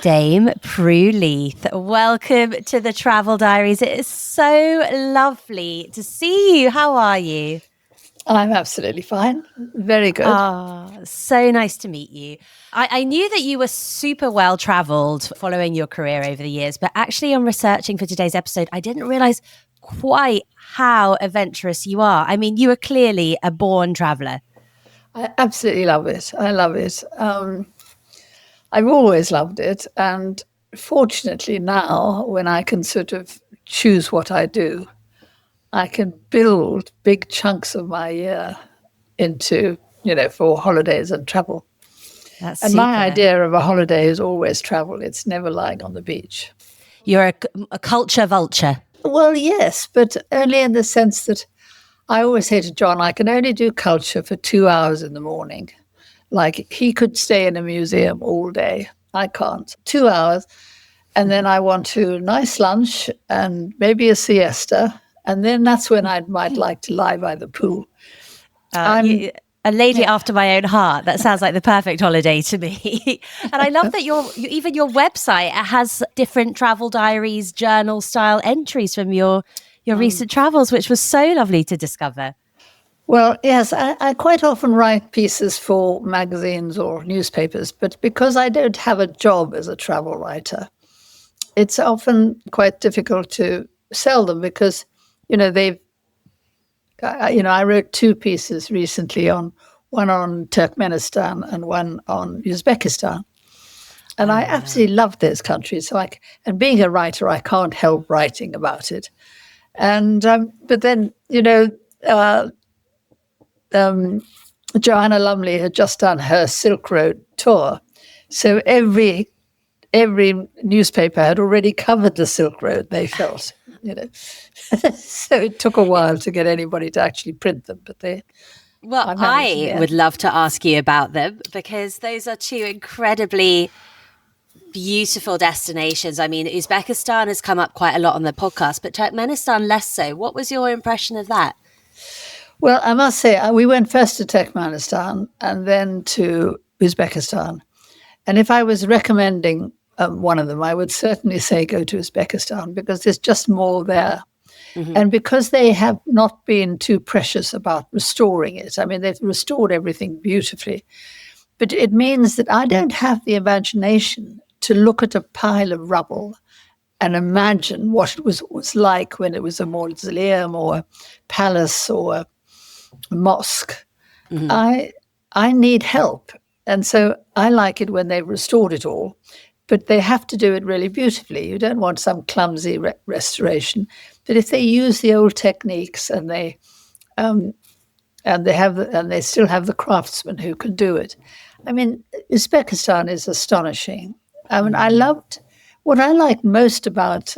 Dame Prue Leith. Welcome to the Travel Diaries. It is so lovely to see you. How are you? I'm absolutely fine. Very good. So nice to meet you. I knew that you were super well traveled following your career over the years, but actually on researching for today's episode, I didn't realize quite how adventurous you are. I mean, you are clearly a born traveler. I absolutely love it. I love it. I've always loved it. And fortunately now, when I can sort of choose what I do, I can build big chunks of my year into, for holidays and travel. That's and super. My idea of a holiday is always travel. It's never lying on the beach. You're a culture vulture. Well, yes, but only in the sense that I always say to John, I can only do culture for 2 hours in the morning. Like he could stay in a museum all day. I can't. 2 hours. And then I want a nice lunch and maybe a siesta. And then that's when I might like to lie by the pool. A lady after my own heart. That sounds like the perfect holiday to me. And I love that even your website has different travel diaries, journal style entries from your recent travels, which was so lovely to discover. Well, yes, I quite often write pieces for magazines or newspapers, but because I don't have a job as a travel writer, it's often quite difficult to sell them because, I wrote 2 pieces recently one on Turkmenistan and one on Uzbekistan. And I absolutely love those countries. And being a writer, I can't help writing about it. And but then, Joanna Lumley had just done her Silk Road tour. So every newspaper had already covered the Silk Road, they felt, So it took a while to get anybody to actually print them, but they... Well, I would love to ask you about them because those are 2 incredibly beautiful destinations. I mean, Uzbekistan has come up quite a lot on the podcast, but Turkmenistan less so. What was your impression of that? Well, I must say, we went first to Turkmenistan and then to Uzbekistan. And if I was recommending one of them, I would certainly say go to Uzbekistan because there's just more there. Mm-hmm. And because they have not been too precious about restoring it. I mean, they've restored everything beautifully. But it means that I don't have the imagination to look at a pile of rubble and imagine what it was like when it was a mausoleum or a palace or a mosque. Mm-hmm. I need help. And so I like it when they've restored it all, but they have to do it really beautifully. You don't want some clumsy restoration. But if they use the old techniques and they still have the craftsmen who can do it. I mean, Uzbekistan is astonishing. I mean, what I liked most about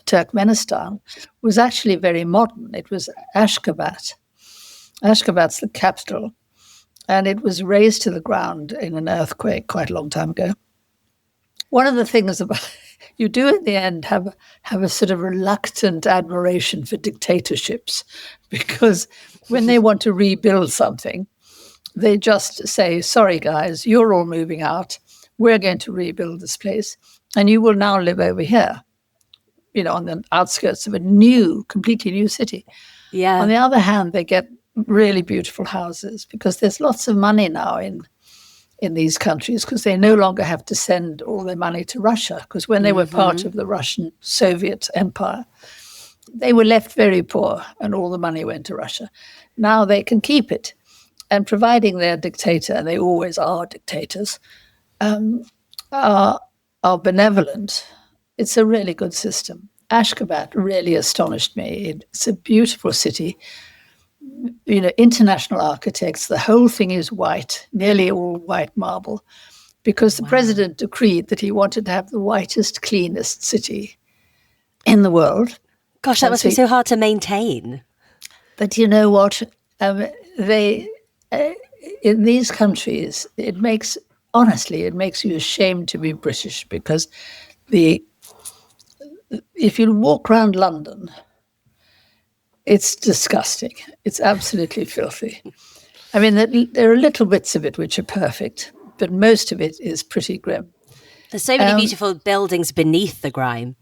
Turkmenistan was actually very modern. It was Ashgabat. Ashgabat's the capital, and it was razed to the ground in an earthquake quite a long time ago. One of the things about you do in the end have a sort of reluctant admiration for dictatorships, because when they want to rebuild something, they just say, sorry, guys, you're all moving out. We're going to rebuild this place, and you will now live over here, on the outskirts of a completely new city. Yeah. On the other hand, they get really beautiful houses because there's lots of money now in these countries because they no longer have to send all their money to Russia, because when they were part of the Russian Soviet Empire, they were left very poor and all the money went to Russia. Now they can keep it. And providing their dictator, and they always are dictators, are benevolent, it's a really good system. Ashgabat really astonished me. It's a beautiful city. International architects, the whole thing is white, nearly all white marble, because the president decreed that he wanted to have the whitest, cleanest city in the world. Gosh, that must be so hard to maintain. But you know what? In these countries, it makes you ashamed to be British, because if you walk around London, it's disgusting. It's absolutely filthy. I mean, there are little bits of it which are perfect, but most of it is pretty grim. There's so many beautiful buildings beneath the grime.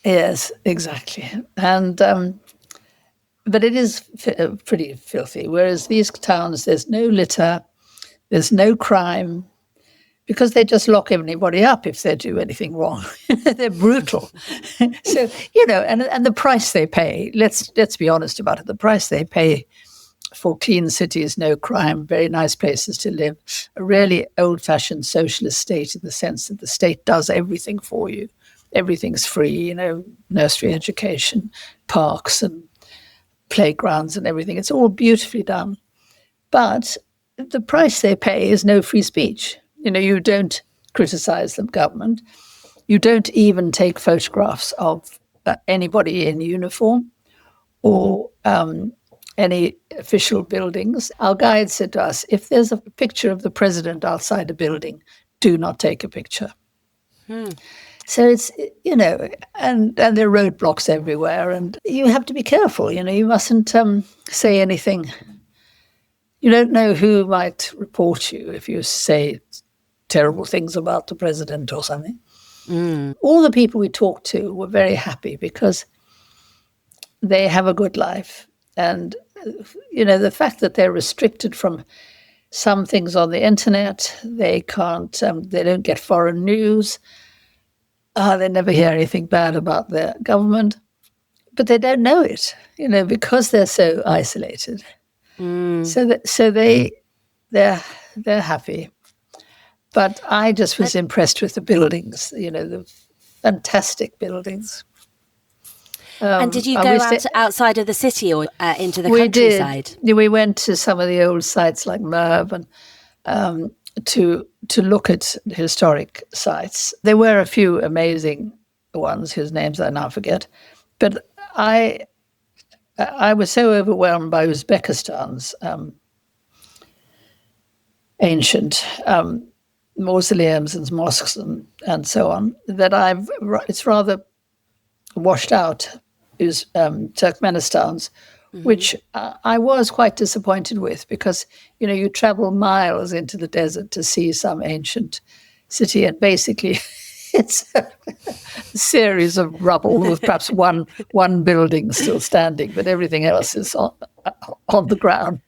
Yes, exactly. And but it is pretty filthy. Whereas these towns, there's no litter, there's no crime, because they just lock anybody up if they do anything wrong. They're brutal. So, and the price they pay, let's be honest about it, the price they pay for clean cities, no crime, very nice places to live, a really old-fashioned socialist state in the sense that the state does everything for you. Everything's free, nursery education, parks and playgrounds and everything. It's all beautifully done. But the price they pay is no free speech. You don't criticize the government. You don't even take photographs of anybody in uniform or any official buildings. Our guide said to us, if there's a picture of the president outside a building, do not take a picture. So it's, and there are roadblocks everywhere, and you have to be careful. You mustn't say anything. You don't know who might report you if you say terrible things about the president or something. All the people we talked to were very happy because they have a good life. And, the fact that they're restricted from some things on the internet, they don't get foreign news. They never hear anything bad about their government, but they don't know it, because they're so isolated. So they're happy. But I just was impressed with the buildings, the fantastic buildings. And did you go outside of the city or into the countryside? We did. We went to some of the old sites like Merv and to look at historic sites. There were a few amazing ones whose names I now forget, but I was so overwhelmed by Uzbekistan's ancient mausoleums and mosques and so on that it's rather washed out is Turkmenistan's, which I was quite disappointed with because, you travel miles into the desert to see some ancient city and basically it's a series of rubble with perhaps one building still standing, but everything else is on the ground.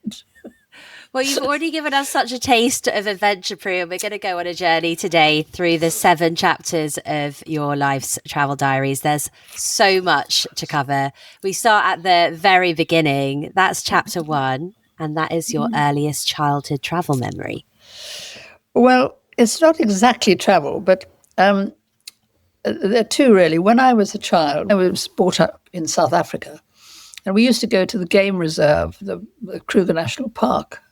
Well, you've already given us such a taste of adventure, Prue, and we're going to go on a journey today through the 7 chapters of your life's travel diaries. There's so much to cover. We start at the very beginning. That's chapter 1, and that is your earliest childhood travel memory. Well, it's not exactly travel, but there are 2 really. When I was a child, I was brought up in South Africa, and we used to go to the game reserve, the Kruger National Park,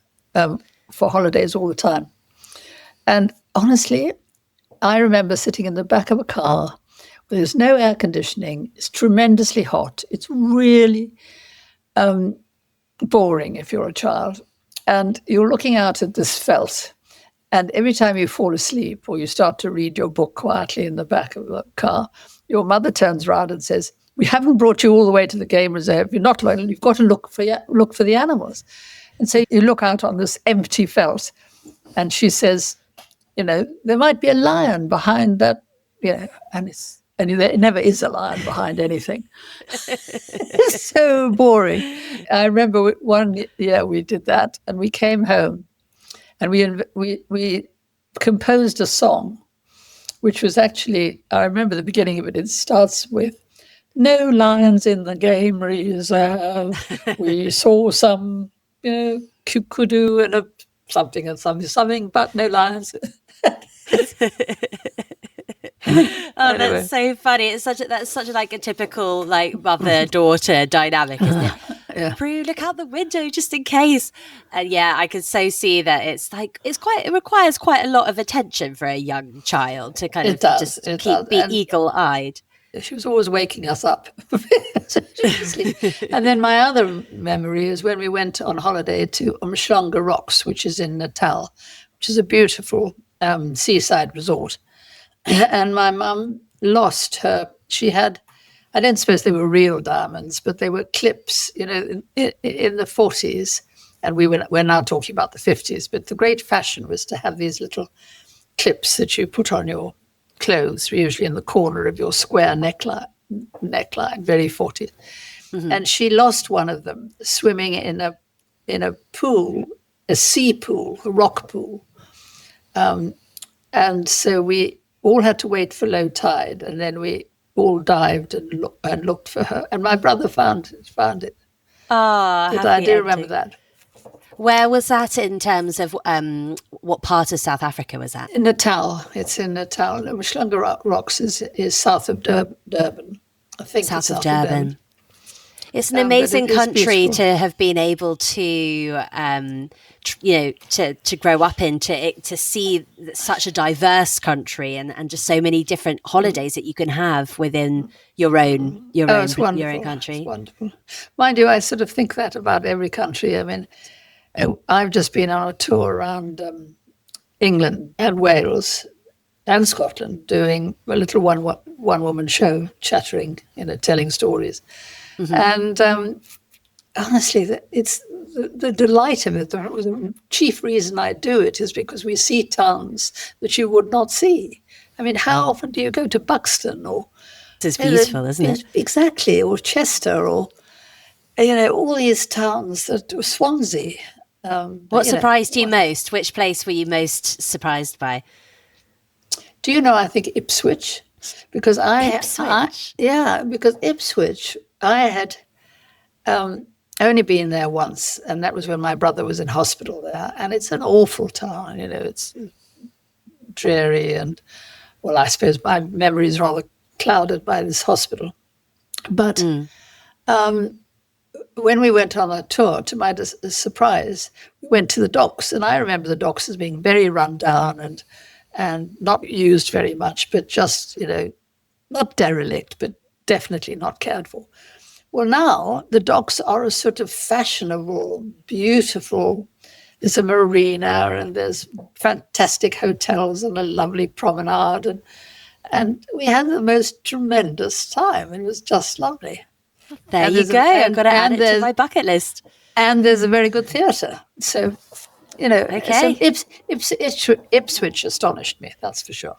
for holidays all the time. And honestly, I remember sitting in the back of a car where there's no air conditioning. It's tremendously hot. It's really boring if you're a child. And you're looking out at this veldt. And every time you fall asleep or you start to read your book quietly in the back of the car, your mother turns around and says, "We haven't brought you all the way to the game reserve. You've got to look for the animals." And so you look out on this empty veldt, and she says, there might be a lion behind that, and there never is a lion behind anything. It's so boring. I remember one year we did that, and we came home, and we composed a song, which was actually, I remember the beginning of it. It starts with, "No lions in the game reserve. We saw some, kudu and something, but no lions." Anyway. That's so funny. That's such like a typical like mother-daughter dynamic, isn't it? Yeah. Prue, look out the window just in case. And yeah, I can so see that it requires quite a lot of attention for a young child to kind of be eagle-eyed. She was always waking us up. And then my other memory is when we went on holiday to Umhlanga Rocks, which is in Natal, which is a beautiful seaside resort. And my mum lost her. She had, I don't suppose they were real diamonds, but they were clips, in the 40s. And we're now talking about the 50s. But the great fashion was to have these little clips that you put on your clothes, usually in the corner of your square neckline, very 40s. Mm-hmm. And she lost one of them swimming in a pool, a sea pool, a rock pool. And so we all had to wait for low tide, and then we all dived and looked for her. And my brother found it. Oh, but I do remember that. Where was that in terms of what part of South Africa was that? In Natal. It's in Natal. The Michelin Rocks is south of Durban. I think south of Durban. It's an amazing country to have been able to, to grow up in, to see such a diverse country and just so many different holidays that you can have within your own country. It's wonderful. Mind you, I sort of think that about every country. I mean, I've just been on a tour around England and Wales and Scotland doing a little one-woman show, chattering, telling stories. Mm-hmm. And honestly, it's the delight of it. The chief reason I do it is because we see towns that you would not see. I mean, how often do you go to Buxton or... It's beautiful, isn't it? Exactly, or Chester, or all these towns Swansea. What surprised you most? Which place were you most surprised by? Do you know? I think Ipswich, because because Ipswich. I had only been there once, and that was when my brother was in hospital there. And it's an awful town, it's dreary, and well, I suppose my memory is rather clouded by this hospital. But when we went on that tour, to my surprise, we went to the docks, and I remember the docks as being very run down and not used very much, but just, not derelict, but definitely not cared for. Well, now the docks are a sort of fashionable, beautiful, there's a marina and there's fantastic hotels and a lovely promenade. And we had the most tremendous time. It was just lovely. There you go. I've got to add it to my bucket list. And there's a very good theatre. So, okay. So Ipswich astonished me, that's for sure.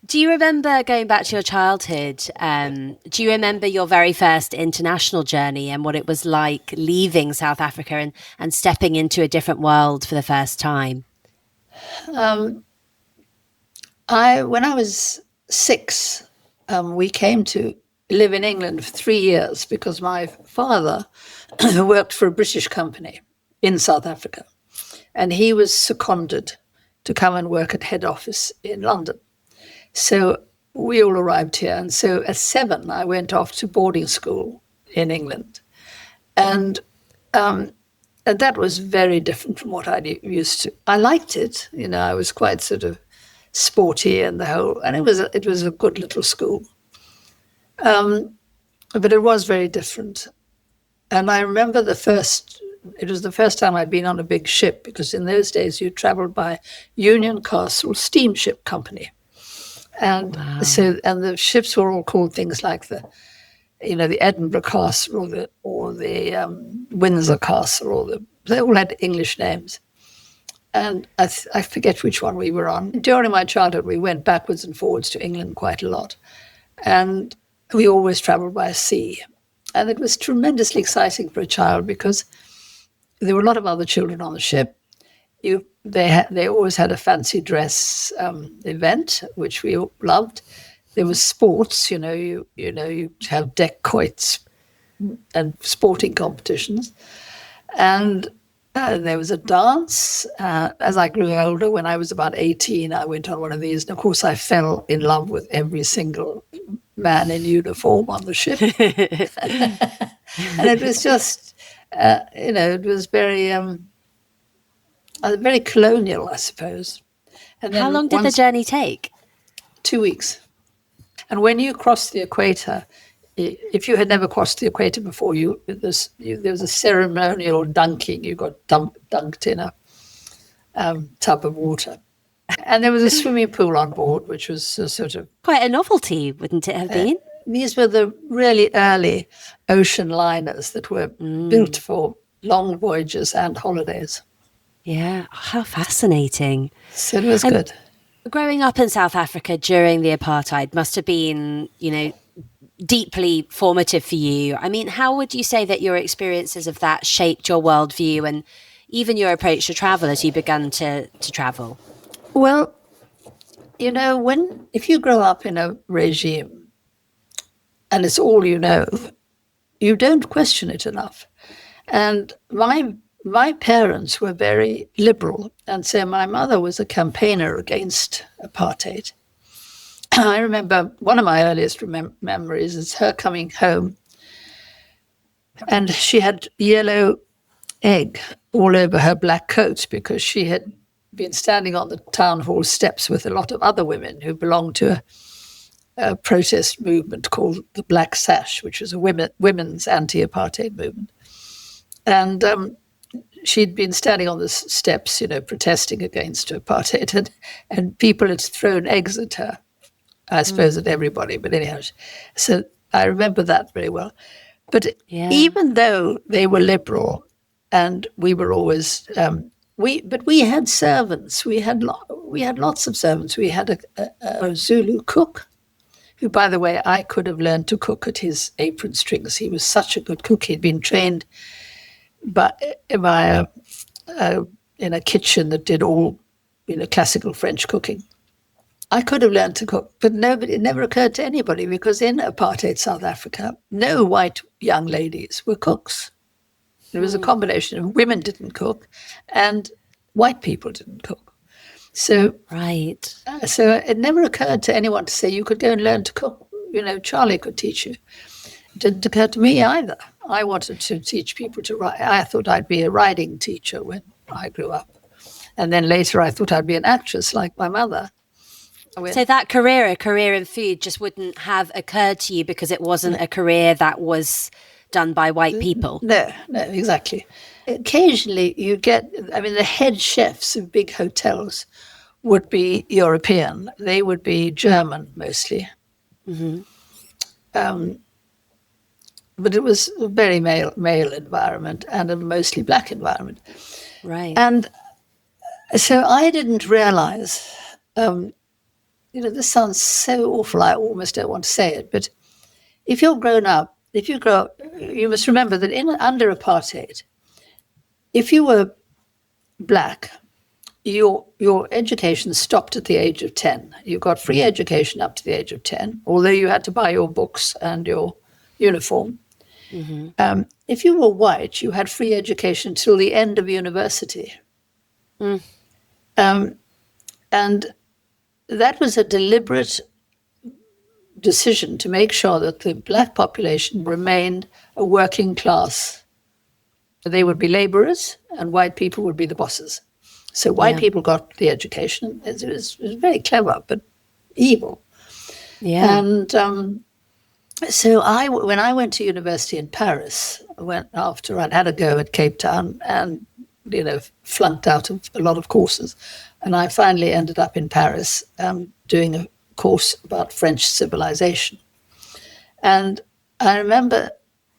Do you remember, going back to your childhood, do you remember your very first international journey and what it was like leaving South Africa and stepping into a different world for the first time? When I was 6, we came to live in England for 3 years because my father worked for a British company in South Africa, and he was seconded to come and work at head office in London. So we all arrived here. And so at 7, I went off to boarding school in England. And that was very different from what I used to. I liked it. I was quite sort of sporty and it was a good little school. But it was very different. And I remember it was the first time I'd been on a big ship, because in those days you traveled by Union Castle Steamship Company. And and the ships were all called things like the Edinburgh Castle or the Windsor Castle, they all had English names. And I forget which one we were on. During my childhood, we went backwards and forwards to England quite a lot. And we always traveled by sea. And it was tremendously exciting for a child because there were a lot of other children on the ship. They always had a fancy dress event, which we loved. There was sports, you have deck quoits and sporting competitions, and there was a dance. As I grew older, when I was about 18, I went on one of these, and of course, I fell in love with every single man in uniform on the ship, and it was just, it was very colonial, I suppose. And then how long did the journey take? 2 weeks. And when you cross the equator, if you had never crossed the equator before, there was a ceremonial dunking. You got dunked in a tub of water. And there was a swimming pool on board, which was sort of... quite a novelty, wouldn't it have been? These were the really early ocean liners that were built for long voyages and holidays. Yeah, how fascinating. So it was good. Growing up in South Africa during the apartheid must have been, deeply formative for you. I mean, how would you say that your experiences of that shaped your worldview and even your approach to travel as you began to travel? Well, if you grow up in a regime and it's all you don't question it enough. And my parents were very liberal, and so my mother was a campaigner against apartheid. I remember one of my earliest memories is her coming home, and she had yellow egg all over her black coat because she had been standing on the town hall steps with a lot of other women who belonged to a protest movement called the Black Sash, which was a women's anti-apartheid movement. And she'd been standing on the steps, protesting against apartheid, and people had thrown eggs at her. I suppose at everybody, but anyhow. So I remember that very well. But even though they were liberal, and we were always we had servants. We had lots of servants. We had a Zulu cook, who, by the way, I could have learned to cook at his apron strings. He was such a good cook. He'd been trained by in a kitchen that did all classical French cooking. I could have learned to cook, but it never occurred to anybody, because in apartheid South Africa, no white young ladies were cooks. It was a combination of women didn't cook and white people didn't cook. So so it never occurred to anyone to say you could go and learn to cook. Charlie could teach you. It didn't occur to me either. I wanted to teach people to write. I thought I'd be a riding teacher when I grew up. And then later I thought I'd be an actress like my mother. So that a career in food, just wouldn't have occurred to you because it wasn't a career that was done by white people? No, exactly. Occasionally you get, the head chefs of big hotels would be European. They would be German mostly. Mm-hmm. But it was a very male environment and a mostly black environment. Right. And so I didn't realize, this sounds so awful, I almost don't want to say it, but if you grow up, you must remember that under apartheid, if you were black, your education stopped at the age of 10. You got free education up to the age of 10, although you had to buy your books and your uniform. Mm-hmm. If you were white, you had free education till the end of university. Mm. And that was a deliberate decision to make sure that the black population remained a working class. They would be laborers and white people would be the bosses. So white people got the education. It was very clever, but evil. Yeah. And so when I went to university in Paris, I'd had a go at Cape Town and, flunked out of a lot of courses. And I finally ended up in Paris doing a course about French civilization. And I remember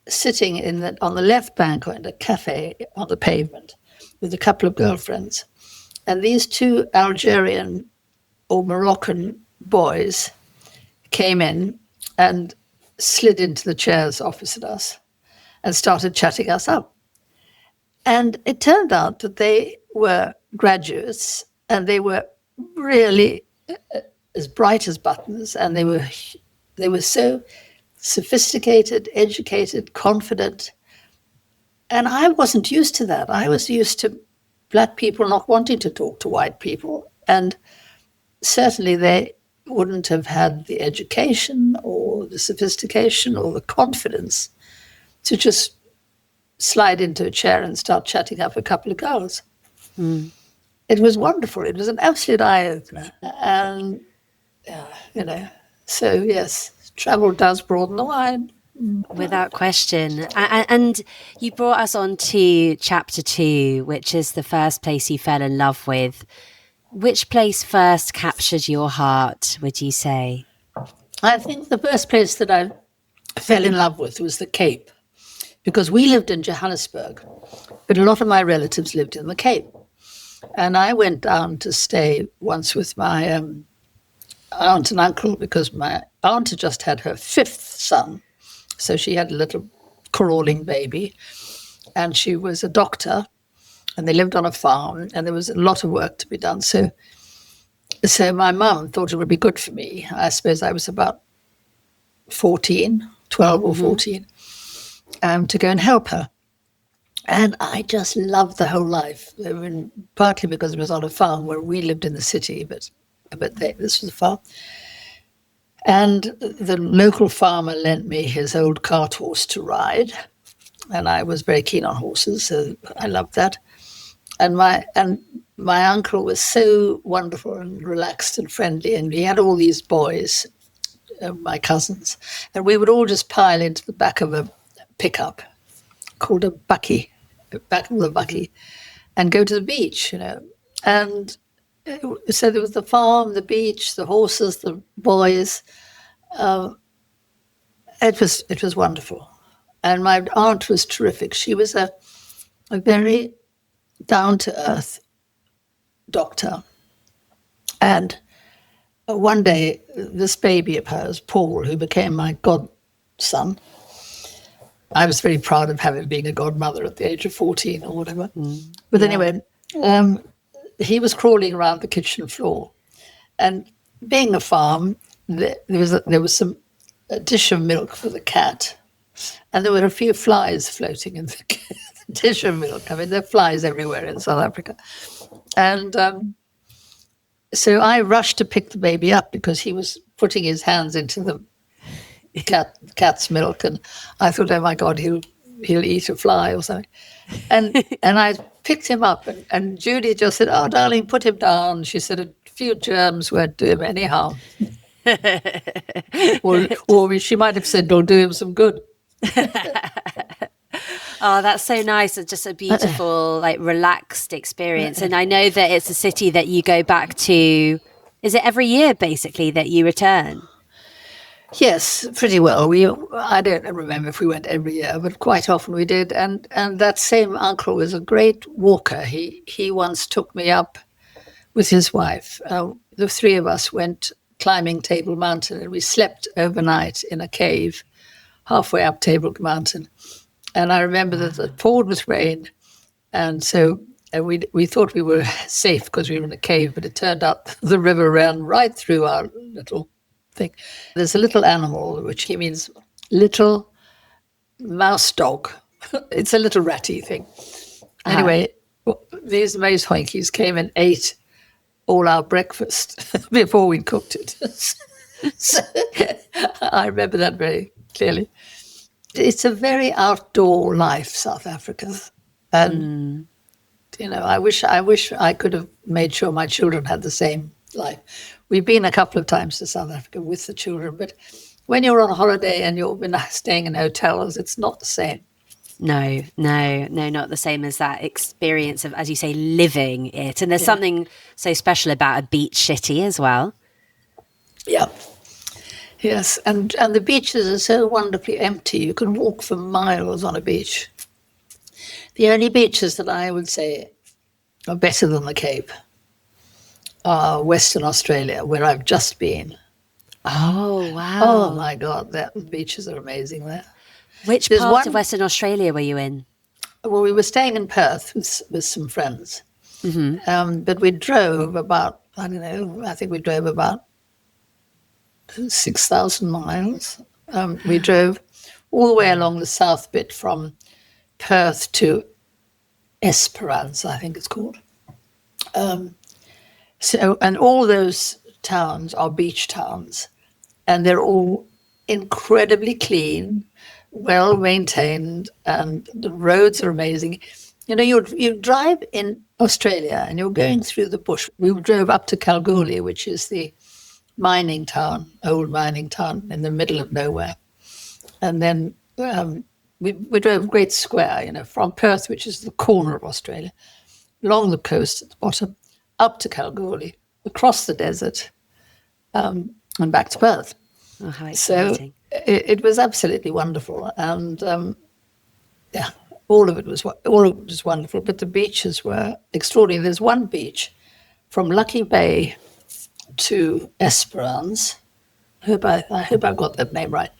sitting on the left bank in a cafe on the pavement with a couple of girlfriends. And these two Algerian or Moroccan boys came in and slid into the chairs opposite us and started chatting us up. And it turned out that they were graduates and they were really as bright as buttons, and they were so sophisticated, educated, confident. And I wasn't used to that. I was used to black people not wanting to talk to white people. And certainly they wouldn't have had the education or the sophistication or the confidence to just slide into a chair and start chatting up a couple of girls. Mm. It was wonderful. It was an absolute eye-opener. And, so yes, travel does broaden the mind. Without question. And you brought us on to chapter 2, which is the first place you fell in love with. Which place first captured your heart, would you say? I think the first place that I fell in love with was the Cape, because we lived in Johannesburg, but a lot of my relatives lived in the Cape. And I went down to stay once with my aunt and uncle, because my aunt had just had her 5th son. So she had a little crawling baby, and she was a doctor, and they lived on a farm, and there was a lot of work to be done. So my mum thought it would be good for me. I suppose I was about 12 or 14, to go and help her. And I just loved the whole life. I mean, partly because it was on a farm where we lived in the city, but this was a farm. And the local farmer lent me his old cart horse to ride, and I was very keen on horses, so I loved that. And my uncle was so wonderful and relaxed and friendly, and he had all these boys, my cousins, and we would all just pile into the back of a pickup called a bucky, back of the bucky, and go to the beach, And so there was the farm, the beach, the horses, the boys. It was wonderful. And my aunt was terrific. She was a very down-to-earth doctor. And one day, this baby of hers, Paul, who became my godson, I was very proud of having being a godmother at the age of 14 or whatever. But anyway, he was crawling around the kitchen floor. And being a farm, there was some a dish of milk for the cat. And there were a few flies floating in the dish of milk. I mean, there are flies everywhere in South Africa. And so I rushed to pick the baby up because he was putting his hands into the cat's milk, and I thought, oh my God, he'll eat a fly or something. And I picked him up, and Judy just said, "Oh, darling, put him down." She said, "A few germs won't do him any harm." or she might have said, "Don't do him some good." Oh, that's so nice. It's just a beautiful, relaxed experience. And I know that it's a city that you go back to. Is it every year, basically, that you return? Yes, pretty well. I don't remember if we went every year, but quite often we did. And that same uncle was a great walker. He once took me up with his wife. The three of us went climbing Table Mountain, and we slept overnight in a cave halfway up Table Mountain. And I remember that it poured with rain, and so we thought we were safe because we were in a cave, but it turned out the river ran right through our little thing. There's a little animal, which he means little mouse dog. It's a little ratty thing. Anyway, these mouse hoinkies came and ate all our breakfast before we cooked it. So, I remember that very clearly. It's a very outdoor life, South Africa. And, I wish I could have made sure my children had the same life. We've been a couple of times to South Africa with the children, but when you're on holiday and you've been staying in hotels, it's not the same. No, not the same as that experience of, as you say, living it. And there's something so special about a beach city as well. Yeah. Yes, and the beaches are so wonderfully empty. You can walk for miles on a beach. The only beaches that I would say are better than the Cape are Western Australia, where I've just been. Oh, wow. Oh, my God, the beaches are amazing there. Which part of Western Australia were you in? Well, we were staying in Perth with some friends. Mm-hmm. But we drove about, I think we drove about 6,000 miles. We drove all the way along the south bit from Perth to Esperance, I think it's called. And all those towns are beach towns, and they're all incredibly clean, well maintained, and the roads are amazing. You drive in Australia and you're going through the bush. We drove up to Kalgoorlie, which is the mining town, old mining town in the middle of nowhere. And then we drove Great Square, from Perth, which is the corner of Australia, along the coast at the bottom, up to Kalgoorlie, across the desert, and back to Perth. Oh, how exciting. So it was absolutely wonderful. And all of it was wonderful, but the beaches were extraordinary. There's one beach from Lucky Bay to Esperance. I hope I got that name right.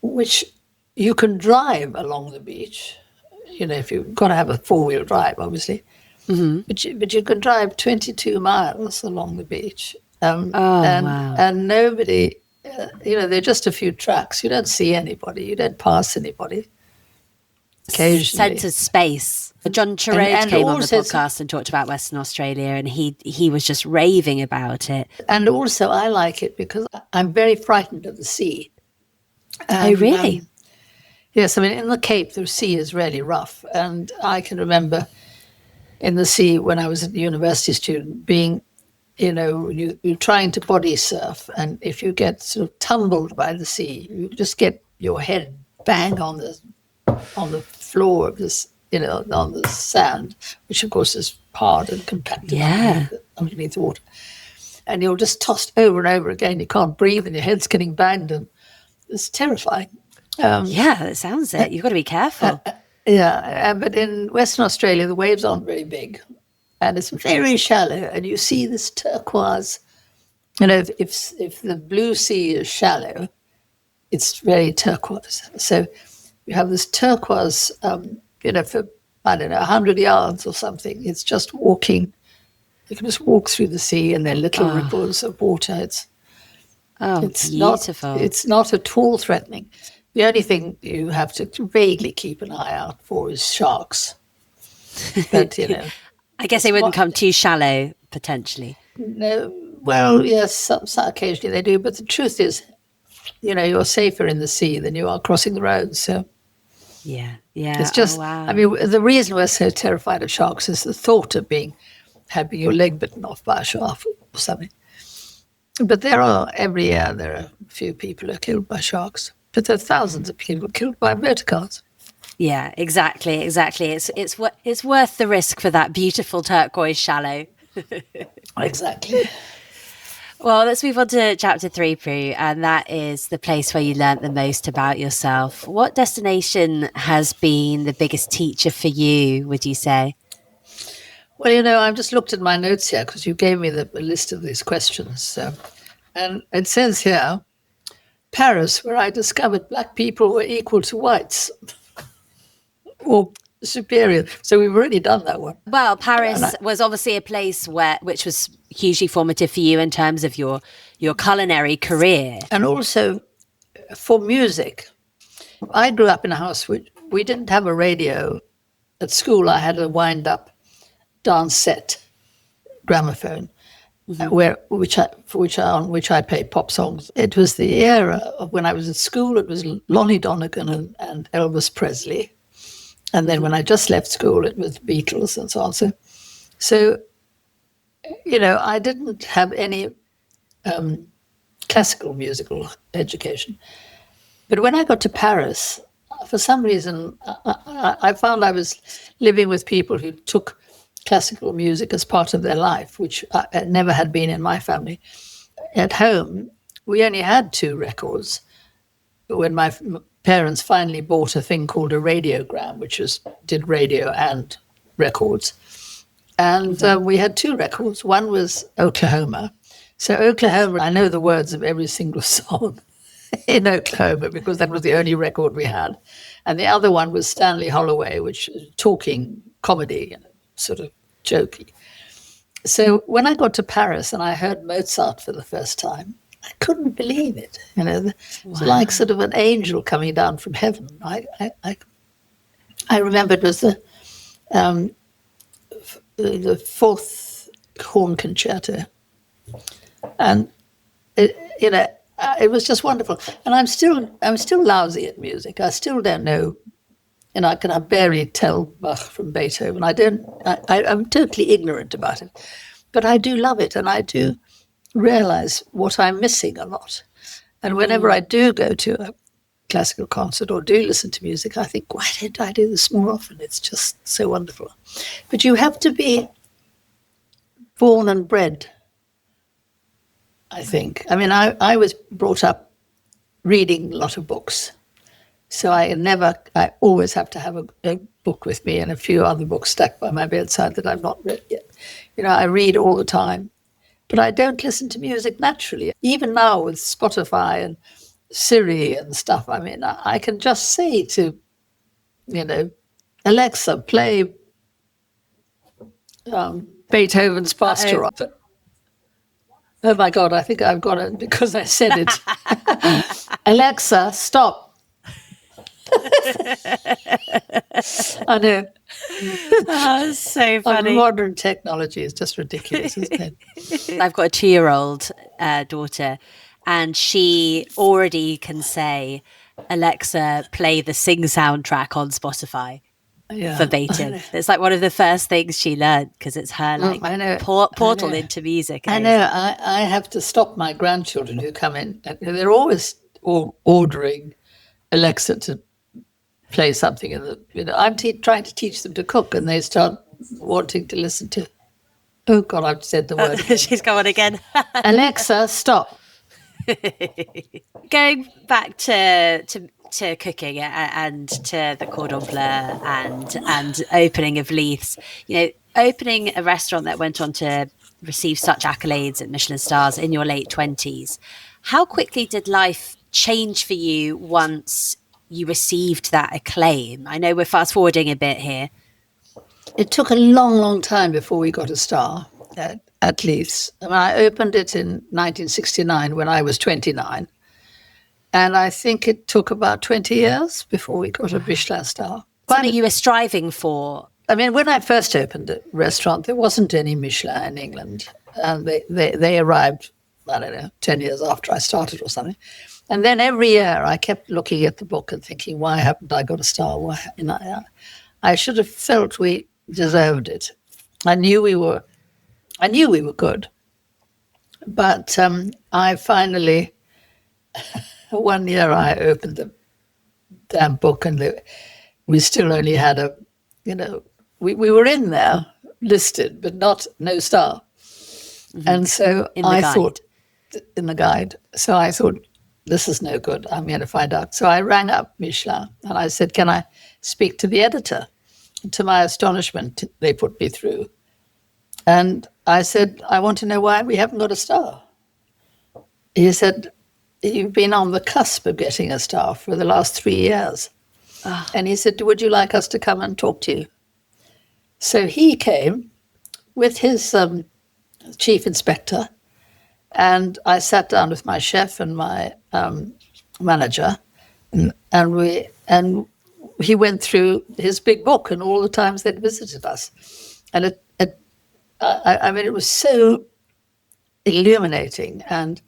Which you can drive along the beach. If you've got to have a 4-wheel drive, obviously. Mm-hmm. But you can drive 22 miles along the beach. Wow. And nobody, there are just a few tracks. You don't see anybody. You don't pass anybody. Occasionally. Sense of space. John Chirode came on the podcast and talked about Western Australia, and he was just raving about it. And also I like it because I'm very frightened of the sea. Oh, really? Yes, in the Cape, the sea is really rough. And I can remember in the sea when I was a university student being, you're trying to body surf. And if you get sort of tumbled by the sea, you just get your head bang on the floor of this, on the sand, which of course is hard and compacted underneath the water. And you're just tossed over and over again. You can't breathe and your head's getting banged, and it's terrifying. It sounds it. You've got to be careful. But in Western Australia, the waves aren't very big, and it's very shallow, and you see this turquoise. If the blue sea is shallow, it's very turquoise. So you have this turquoise, for, 100 yards or something. It's just walking. You can just walk through the sea, and there are little ripples of water. It's beautiful. It's not at all threatening. The only thing you have to vaguely keep an eye out for is sharks. But, I guess they wouldn't come too shallow, potentially. No, well, yes, some occasionally they do. But the truth is, you're safer in the sea than you are crossing the road. So, yeah. It's just, wow. The reason we're so terrified of sharks is the thought of having your leg bitten off by a shark or something. But every year there are a few people who are killed by sharks. But there are thousands of people killed by motor cars. Yeah, exactly. It's worth the risk for that beautiful turquoise shallow. Exactly. Well, let's move on to chapter 3, Prue, and that is the place where you learnt the most about yourself. What destination has been the biggest teacher for you, would you say? Well, I've just looked at my notes here because you gave me the list of these questions. And it says here, Paris, where I discovered black people were equal to whites or superior. So we've already done that one. Well, Paris was obviously a place which was hugely formative for you in terms of your culinary career. And also for music. I grew up in a house which we didn't have a radio. At school, I had a wind-up dance set gramophone, for which I played pop songs. It was the era of when I was at school. It was Lonnie Donegan and Elvis Presley, and then when I just left school, it was Beatles and so on. So I didn't have any classical musical education, but when I got to Paris, for some reason, I found I was living with people who took classical music as part of their life, which never had been in my family. At home, we only had 2 records. When my parents finally bought a thing called a radiogram, which did radio and records. And we had 2 records. One was Oklahoma. So Oklahoma, I know the words of every single song in Oklahoma because that was the only record we had. And the other one was Stanley Holloway, which is talking comedy, sort of jokey. So when I got to Paris and I heard Mozart for the first time, I couldn't believe it. It was like sort of an angel coming down from heaven. I remember it was the 4th horn concerto, and it was just wonderful. And I'm still lousy at music. I still don't know. I can barely tell Bach from Beethoven. I'm totally ignorant about it. But I do love it, and I do realize what I'm missing a lot. And whenever I do go to a classical concert or do listen to music, I think, why didn't I do this more often? It's just so wonderful. But you have to be born and bred, I think. I was brought up reading a lot of books. So I always have to have a book with me and a few other books stuck by my bedside that I've not read yet. I read all the time, but I don't listen to music naturally. Even now with Spotify and Siri and stuff, I can just say to, Alexa, play Beethoven's Pastoral. Oh my God, I think I've got it because I said it. Alexa, stop. I know. Oh, so funny. Modern technology is just ridiculous, isn't it? I've got a 2-year-old daughter, and she already can say, Alexa, play the Sing soundtrack on Spotify. Verbatim. It's like one of the first things she learned, because it's her portal into music. I know. I have to stop my grandchildren who come in. They're always ordering Alexa to play something I'm trying to teach them to cook, and they start wanting to listen to. Oh God, I've said the word. She's going again. Alexa, stop. Going back to cooking and to the cordon bleu and opening of Leith's, opening a restaurant that went on to receive such accolades and Michelin stars in your late 20s. How quickly did life change for you once you received that acclaim? I know we're fast forwarding a bit here. It took a long, long time before we got a star at Leith's. I opened it in 1969 when I was 29. And I think it took about 20 years before we got a Michelin star. Something you were striving for. When I first opened the restaurant, there wasn't any Michelin in England. And they arrived, I don't know, 10 years after I started or something. And then every year I kept looking at the book and thinking, why haven't I got a star? I should have felt we deserved it. I knew we were good. But I finally, one year I opened the damn book and we still only had we were in there listed, but no star. Mm-hmm. And so I thought, in the guide, so I thought, this is no good. I'm going to find out. So I rang up Michelin and I said, can I speak to the editor? And to my astonishment, they put me through. And I said, I want to know why we haven't got a star. He said, you've been on the cusp of getting a star for the last 3 years. Oh. And he said, would you like us to come and talk to you? So he came with his chief inspector, and I sat down with my chef and my manager, and he went through his big book and all the times they'd visited us. And it was so illuminating and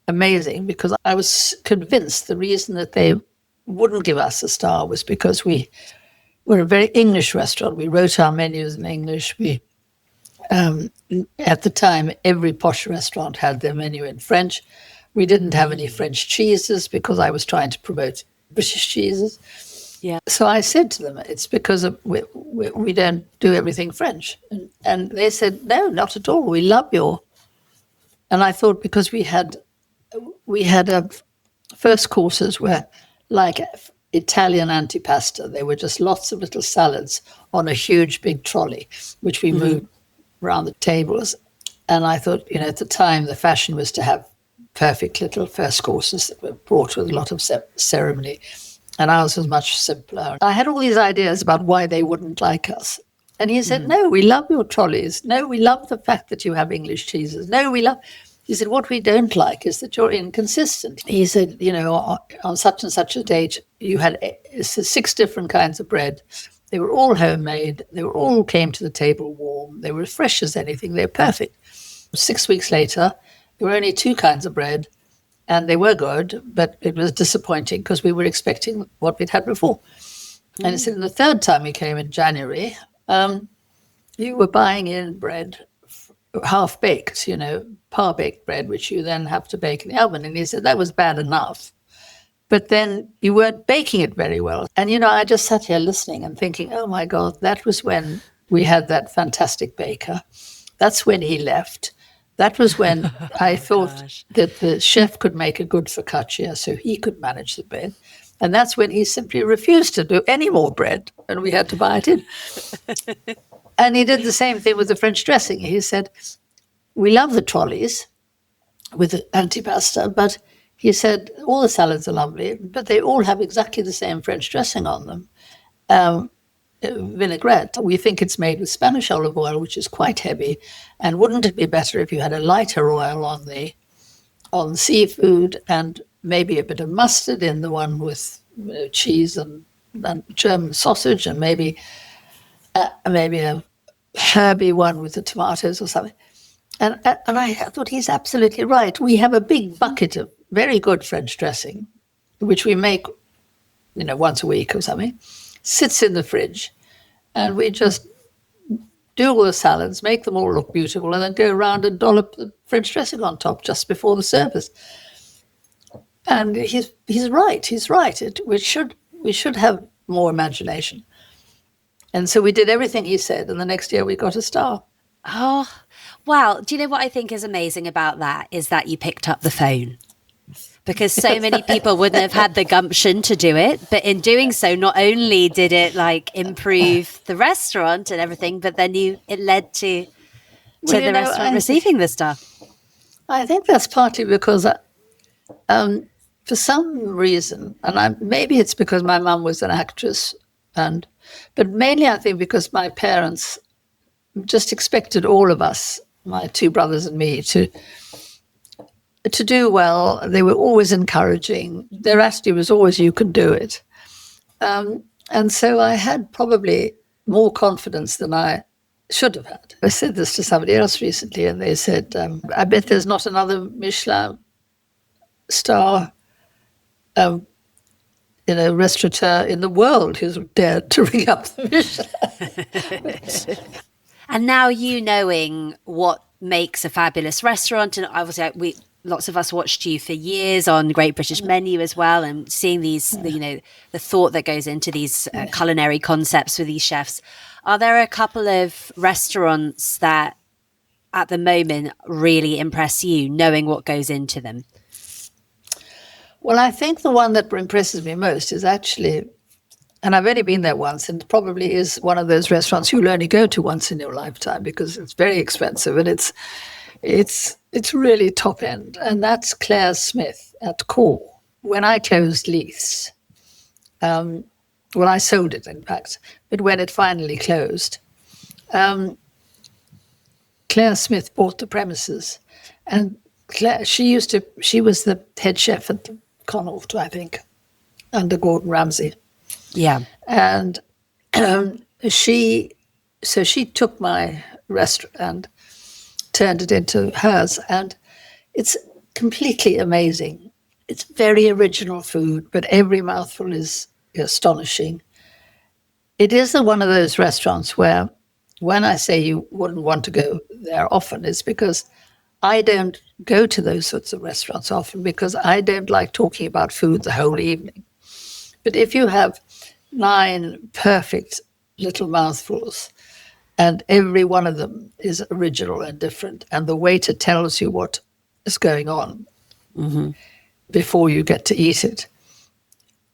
amazing, because I was convinced the reason that they wouldn't give us a star was because we were a very English restaurant. We wrote our menus in English. At the time, every posh restaurant had their menu in French. We didn't have any French cheeses because I was trying to promote British cheeses. Yeah. So I said to them, it's because we don't do everything French. And they said, no, not at all. We love your... And I thought, because we had first courses were like Italian antipasta. They were just lots of little salads on a huge big trolley, which we moved around the tables. And I thought, at the time, the fashion was to have perfect little first courses that were brought with a lot of ceremony. And ours was much simpler. I had all these ideas about why they wouldn't like us. And he said, no, we love your trolleys. No, we love the fact that you have English cheeses. No, we love... He said, what we don't like is that you're inconsistent. He said, on such and such a date, you had 6 different kinds of bread. They were all homemade. They were all came to the table warm. They were as fresh as anything. They were perfect. 6 weeks later, there were only 2 kinds of bread, and they were good, but it was disappointing because we were expecting what we'd had before. And he said, the third time we came in January, you were buying in bread half-baked, par-baked bread, which you then have to bake in the oven. And he said that was bad enough. But then you weren't baking it very well. And, I just sat here listening and thinking, oh, my God, that was when we had that fantastic baker. That's when he left. That was when I thought that the chef could make a good focaccia, so he could manage the bread. And that's when he simply refused to do any more bread, and we had to buy it in. And he did the same thing with the French dressing. He said, we love the trolleys with the antipasta, but he said, all the salads are lovely, but they all have exactly the same French dressing on them. Vinaigrette. We think it's made with Spanish olive oil, which is quite heavy. And wouldn't it be better if you had a lighter oil on seafood and maybe a bit of mustard in the one with cheese and German sausage, and maybe a herby one with the tomatoes or something. And I thought he's absolutely right. We have a big bucket of very good French dressing, which we make, once a week or something, sits in the fridge, and we just do all the salads, make them all look beautiful, and then go around and dollop the French dressing on top just before the service. And he's right. He's right. We should have more imagination. And so we did everything he said, and the next year we got a star. Oh, wow. Do you know what I think is amazing about that is that you picked up the phone? Because so many people wouldn't have had the gumption to do it. But in doing so, not only did it improve the restaurant and everything, but then it led to the restaurant receiving the star. I think that's partly because for some reason, and maybe it's because my mum was an actress, but mainly I think because my parents just expected all of us, my two brothers and me, to do well. They were always encouraging. Their attitude was always, you can do it. And so I had probably more confidence than I should have had. I said this to somebody else recently, and they said, I bet there's not another Michelin star restaurateur in the world who's dared to ring up the Michelin. And now knowing what makes a fabulous restaurant, and obviously lots of us watched you for years on Great British Menu as well, and seeing these, the thought that goes into these culinary concepts with these chefs. Are there a couple of restaurants that at the moment really impress you, knowing what goes into them? Well, I think the one that impresses me most is actually, and I've only been there once, and probably is one of those restaurants you'll only go to once in your lifetime because it's very expensive and it's really top end. And that's Claire Smith at Core. When I closed Leith's, I sold it in fact, but when it finally closed, Claire Smith bought the premises, and Claire, she was the head chef at the Connaught, I think, under Gordon Ramsay. Yeah. And she took my restaurant and turned it into hers. And it's completely amazing. It's very original food, but every mouthful is astonishing. It is one of those restaurants where when I say you wouldn't want to go there often, it's because I don't go to those sorts of restaurants often because I don't like talking about food the whole evening. But if you have 9 perfect little mouthfuls, and every one of them is original and different, and the waiter tells you what is going on before you get to eat it.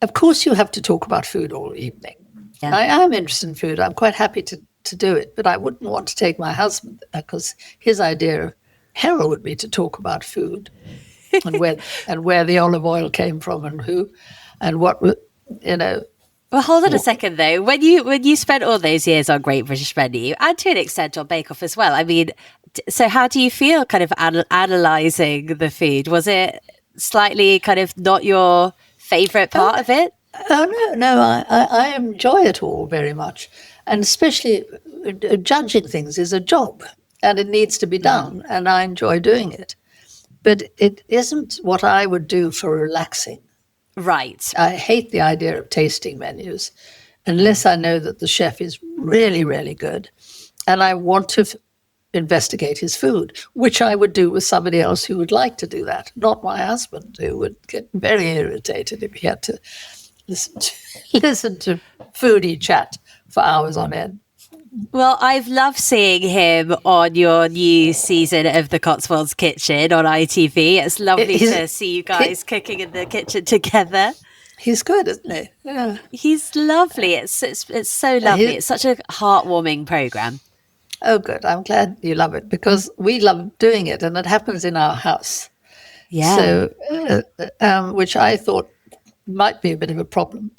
Of course, you have to talk about food all evening. Yeah. I am interested in food. I'm quite happy to do it, but I wouldn't want to take my husband because his idea of hell would be to talk about food and where the olive oil came from and who and what, Well, hold on a second, though. When you spent all those years on Great British Menu, and to an extent on Bake Off as well, I mean, so how do you feel kind of analysing the food? Was it slightly kind of not your favourite part of it? Oh, no, I enjoy it all very much. And especially judging things is a job, and it needs to be done, and I enjoy doing it. But it isn't what I would do for relaxing. Right. I hate the idea of tasting menus unless I know that the chef is really, really good and I want to investigate his food, which I would do with somebody else who would like to do that, not my husband, who would get very irritated if he had to listen to foodie chat for hours on end. Well, I've loved seeing him on your new season of the Cotswold's Kitchen on ITV. It's lovely to see you guys cooking in the kitchen together. He's good, isn't he? Yeah. He's lovely. It's so lovely. It's such a heartwarming program. Oh, good. I'm glad you love it, because we love doing it, and it happens in our house. Yeah. So, which I thought might be a bit of a problem,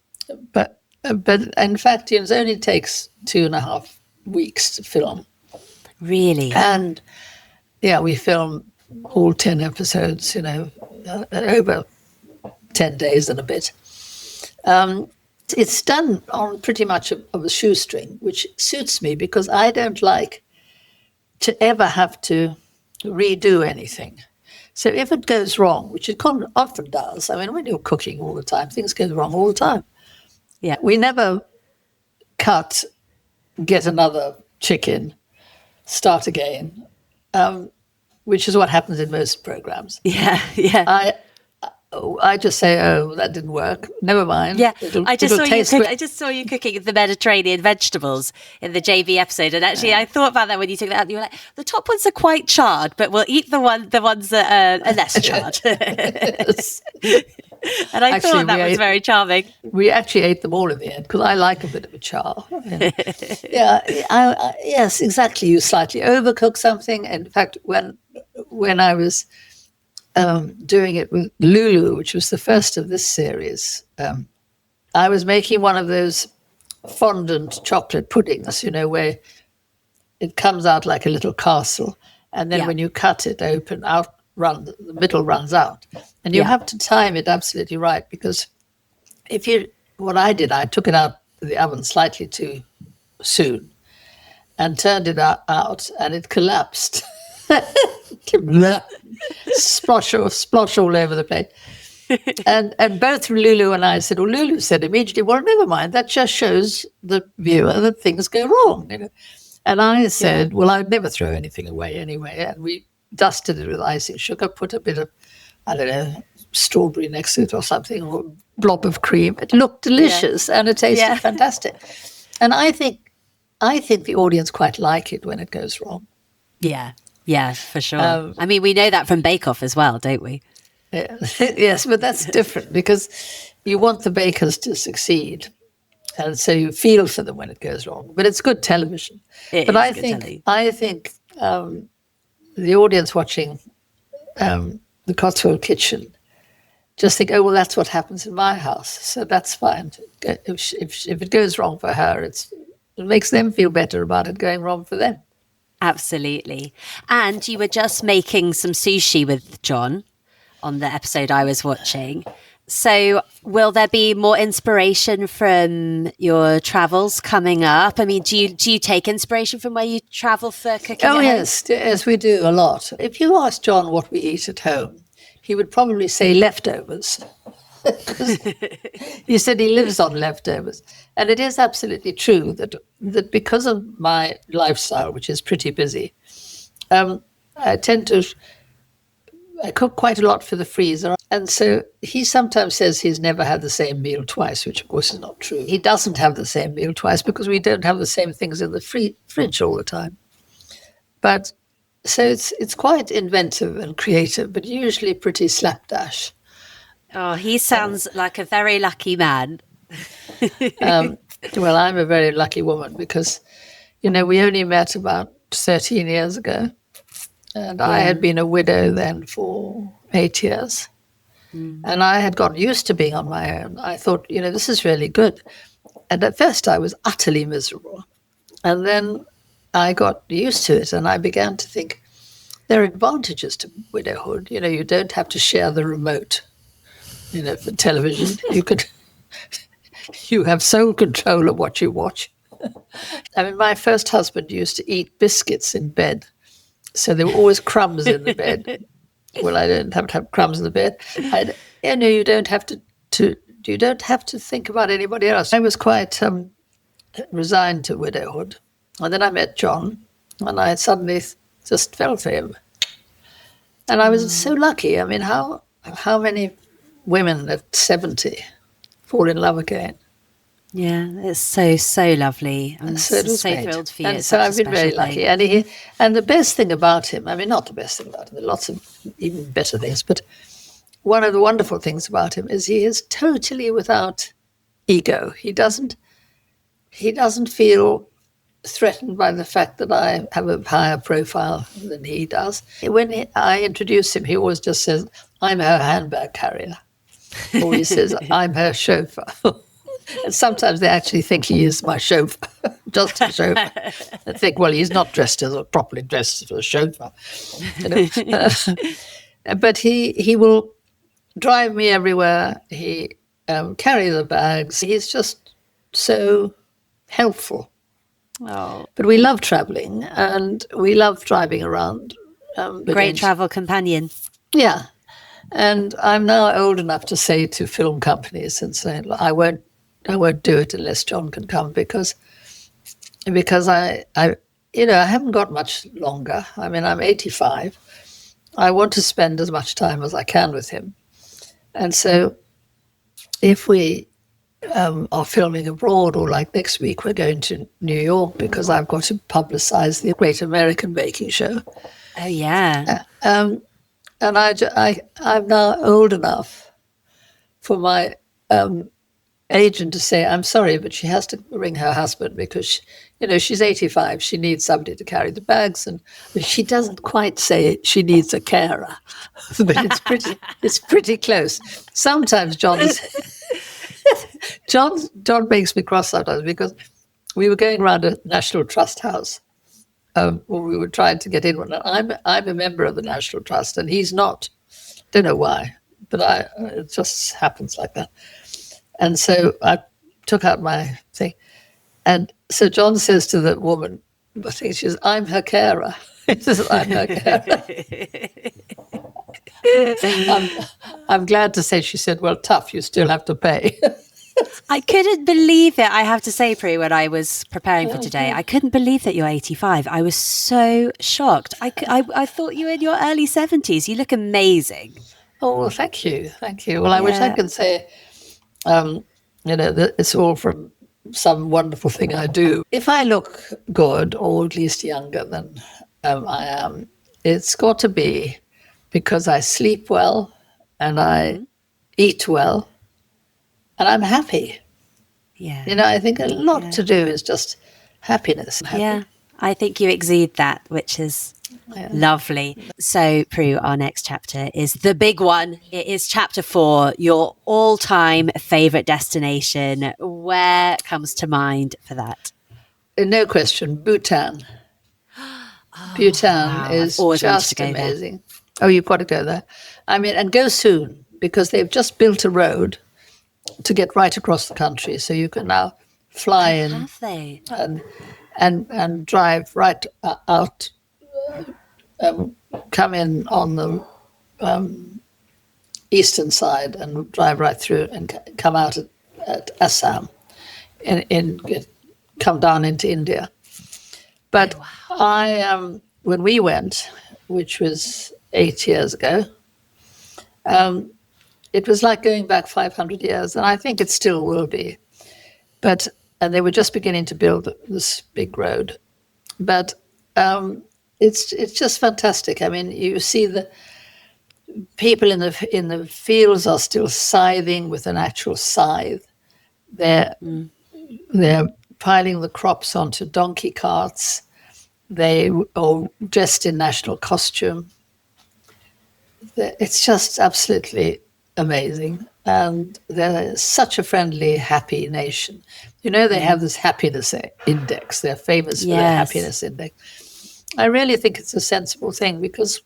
but in fact, it only takes 2.5 weeks to film. Really? And yeah, we film all 10 episodes, over 10 days and a bit. It's done on pretty much of a shoestring, which suits me because I don't like to ever have to redo anything. So if it goes wrong, which it often does, I mean, when you're cooking all the time, things go wrong all the time. Yeah. We never cut, get another chicken, start again, which is what happens in most programs. Yeah, yeah. I just say, oh, that didn't work. Never mind. Yeah, I just saw you great. cooking the Mediterranean vegetables in the JV episode, and actually, I thought about that when you took that out. You were like, the top ones are quite charred, but we'll eat the ones that are less charred. And I thought that was very charming. We actually ate them all in the end because I like a bit of a char. Yes, exactly. You slightly overcook something. In fact, when I was doing it with Lulu, which was the first of this series, I was making one of those fondant chocolate puddings, where it comes out like a little castle, and then when you cut it open, the middle runs out, and you have to time it absolutely right, because what I did, I took it out of the oven slightly too soon and turned it out, and it collapsed. Splosh all over the place. And both Lulu and I said, well, Lulu said immediately, well, never mind, that just shows the viewer that things go wrong. And I said, well, I'd never throw anything away anyway. And we dusted it with icing sugar, put a bit of, I don't know, strawberry next to it or something, or a blob of cream. It looked delicious and it tasted fantastic. And I think the audience quite like it when it goes wrong. Yeah, for sure. I mean, we know that from Bake Off as well, don't we? Yeah. Yes, but that's different because you want the bakers to succeed. And so you feel for them when it goes wrong. But it's good television. I think the audience watching the Cotswold Kitchen just think, oh, well, that's what happens in my house. So that's fine. If it goes wrong for her, it makes them feel better about it going wrong for them. Absolutely. And you were just making some sushi with John on the episode I was watching. So will there be more inspiration from your travels coming up? I mean, do you take inspiration from where you travel for cooking? Oh, yes, we do a lot. If you ask John what we eat at home, he would probably say leftovers. He said he lives on leftovers. And it is absolutely true that because of my lifestyle, which is pretty busy, I cook quite a lot for the freezer. And so he sometimes says he's never had the same meal twice, which of course is not true. He doesn't have the same meal twice because we don't have the same things in the fridge all the time. But so it's quite inventive and creative, but usually pretty slapdash. Oh, he sounds like a very lucky man. Well, I'm a very lucky woman because, we only met about 13 years ago. And I had been a widow then for 8 years. And I had gotten used to being on my own. I thought, this is really good. And at first I was utterly miserable. And then I got used to it and I began to think there are advantages to widowhood. You don't have to share the remote. For television, you have sole control of what you watch. I mean, my first husband used to eat biscuits in bed, so there were always crumbs in the bed. Well, I don't have to have crumbs in the bed. You don't have to think about anybody else. I was quite resigned to widowhood, and then I met John, and I suddenly just fell for him, and I was so lucky. I mean, how many women at 70 fall in love again? Yeah, it's so lovely. I'm so thrilled for you. And so I've been very lucky. And the best thing about him, I mean, not the best thing about him, there are lots of even better things, but one of the wonderful things about him is he is totally without ego. He doesn't feel threatened by the fact that I have a higher profile than he does. When I introduce him, he always just says, "I'm her handbag carrier," or he says, "I'm her chauffeur." And sometimes they actually think he is my chauffeur, just a chauffeur. They think, well, he's not properly dressed as a chauffeur. But he will drive me everywhere. He carry the bags. He's just so helpful. Oh, but we love traveling and we love driving around. Great travel companion. Yeah. And I'm now old enough to say to film companies and say, I won't do it unless John can come because I haven't got much longer. I mean, I'm 85. I want to spend as much time as I can with him. And so if we are filming abroad, or like next week, we're going to New York because I've got to publicize the Great American Baking Show. Oh, yeah. And I'm now old enough for my agent to say, I'm sorry, but she has to ring her husband because, she's 85. She needs somebody to carry the bags. And she doesn't quite say she needs a carer, but it's pretty close. Sometimes John makes me cross sometimes because we were going around a National Trust house. We were trying to get in one. I'm a member of the National Trust, and he's not. Don't know why, but it just happens like that. And so I took out my thing, and so John says to the woman, I think she says, "I'm her carer." He says, "I'm her carer." I'm glad to say she said, "Well, tough. You still have to pay." I couldn't believe it, I have to say, Prue, when I was preparing for today. I couldn't believe that you're 85. I was so shocked. I thought you were in your early 70s. You look amazing. Oh, well, thank you. Thank you. Well, I wish I could say, that it's all from some wonderful thing I do. If I look good, or at least younger than I am, it's got to be because I sleep well and I eat well. And I'm happy. Yeah. I think a lot to do is just happiness. Yeah, I think you exude that, which is lovely. So, Prue, our next chapter is the big one. It is chapter 4, your all-time favourite destination. Where comes to mind for that? No question, Bhutan. Bhutan is just amazing. There. Oh, you've got to go there. I mean, and go soon, because they've just built a road to get right across the country, so you can now fly in. Have they? And drive right out, come in on the eastern side and drive right through and come out at Assam, come down into India. But when we went, which was 8 years ago, it was like going back 500 years, and I think it still will be. And they were just beginning to build this big road. But it's just fantastic. I mean, you see the people in the fields are still scything with an actual scythe. They're piling the crops onto donkey carts. They are dressed in national costume. It's just absolutely amazing, and they're such a friendly, happy nation. They have this happiness index. They're famous for their happiness index. I really think it's a sensible thing because